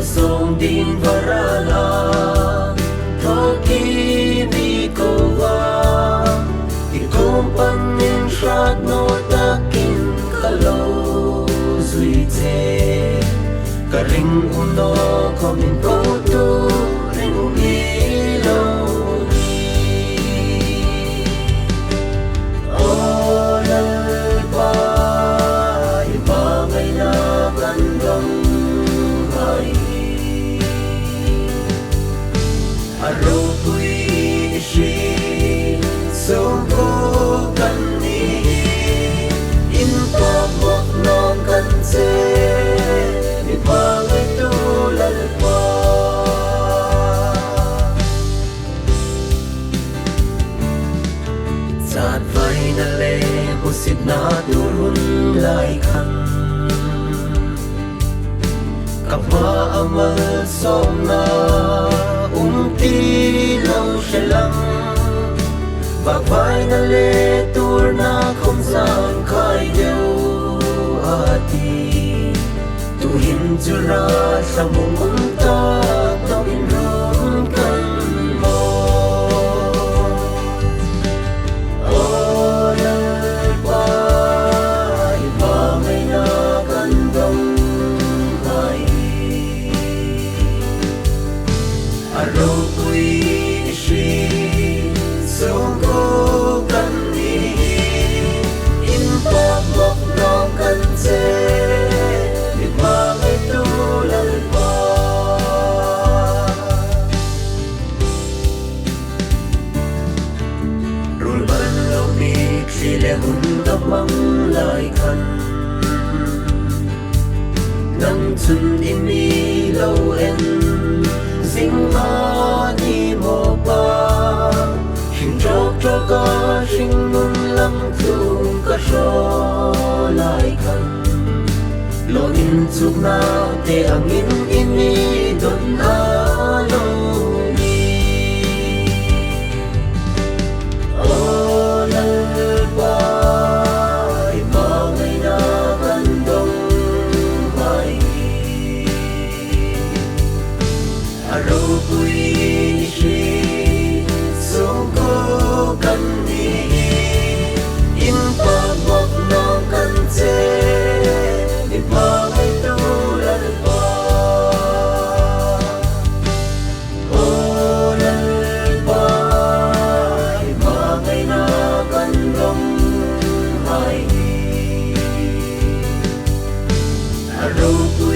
song din varala Thokini ko wa Ikumpang in shrat no takin kalo Zui te Karing uno komin koto Ring ilo Sat vai na le husit na turun lai khan Kapwa amal som na ti lâu shelang Bạc vai na le tur na không gian khai đều ati Tu hin chu ra sa mong ta tao in run kan mo le hun tập mong lời khăn nắng xuân in mi lâu en sinh hoa đi mò ba hình trọc cho ca sinh nun lắm thương ca số lời khăn lo in chúc na te ang in mi don a lo Hãy subscribe